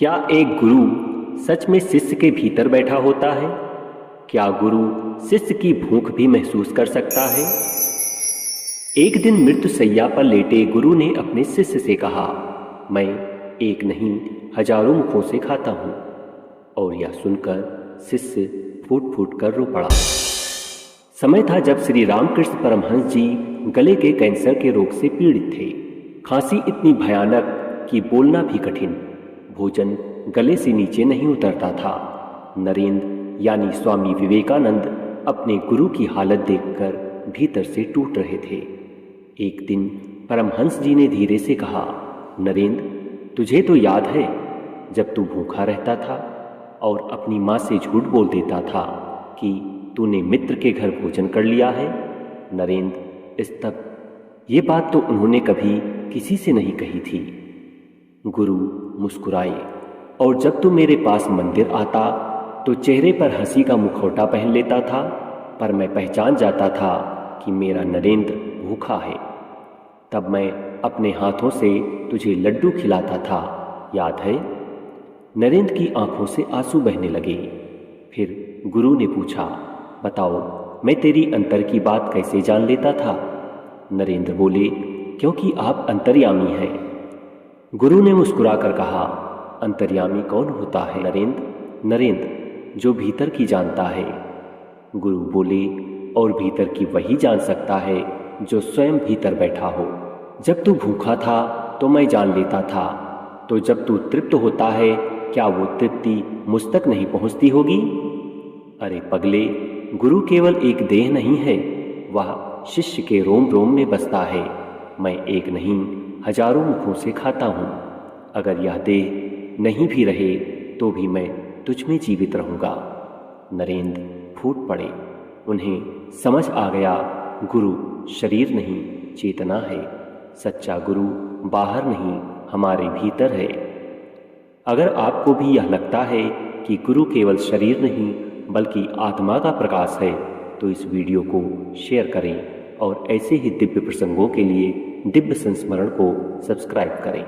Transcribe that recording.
क्या एक गुरु सच में शिष्य के भीतर बैठा होता है? क्या गुरु शिष्य की भूख भी महसूस कर सकता है? एक दिन मृत्यु शैया पर लेटे गुरु ने अपने शिष्य से कहा, मैं एक नहीं हजारों मुखों से खाता हूं। और यह सुनकर शिष्य फूट फूट कर रो पड़ा। समय था जब श्री रामकृष्ण परमहंस जी गले के कैंसर के रोग से पीड़ित थे। खांसी इतनी भयानक कि बोलना भी कठिन। भोजन गले से नीचे नहीं उतरता था। नरेंद्र यानी स्वामी विवेकानंद अपने गुरु की हालत देखकर भीतर से टूट रहे थे। एक दिन परमहंस जी ने धीरे से कहा, नरेंद्र, तुझे तो याद है जब तू भूखा रहता था और अपनी माँ से झूठ बोल देता था कि तूने मित्र के घर भोजन कर लिया है? नरेंद्र, इस तक ये बात तो उन्होंने कभी किसी से नहीं कही थी। गुरु मुस्कुराए, और जब तू मेरे पास मंदिर आता तो चेहरे पर हंसी का मुखौटा पहन लेता था, पर मैं पहचान जाता था कि मेरा नरेंद्र भूखा है। तब मैं अपने हाथों से तुझे लड्डू खिलाता था, याद है? नरेंद्र की आंखों से आंसू बहने लगे। फिर गुरु ने पूछा, बताओ, मैं तेरी अंतर की बात कैसे जान लेता था? नरेंद्र बोले, क्योंकि आप अंतर्यामी हैं। गुरु ने मुस्कुराकर कहा, अंतर्यामी कौन होता है नरेंद्र? नरेंद्र, जो भीतर की जानता है। गुरु बोले, और भीतर की वही जान सकता है जो स्वयं भीतर बैठा हो। जब तू भूखा था तो मैं जान लेता था, तो जब तू तृप्त होता है क्या वो तृप्ति मुझ तक नहीं पहुंचती होगी? अरे पगले, गुरु केवल एक देह नहीं है, वह शिष्य के रोम रोम में बसता है। मैं एक नहीं हजारों मुखों से खाता हूँ। अगर यह देह नहीं भी रहे तो भी मैं तुझ में जीवित रहूँगा। नरेंद्र फूट पड़े। उन्हें समझ आ गया, गुरु शरीर नहीं चेतना है। सच्चा गुरु बाहर नहीं हमारे भीतर है। अगर आपको भी यह लगता है कि गुरु केवल शरीर नहीं बल्कि आत्मा का प्रकाश है तो इस वीडियो को शेयर करें और ऐसे ही दिव्य प्रसंगों के लिए दिव्य संस्मरण को सब्सक्राइब करें।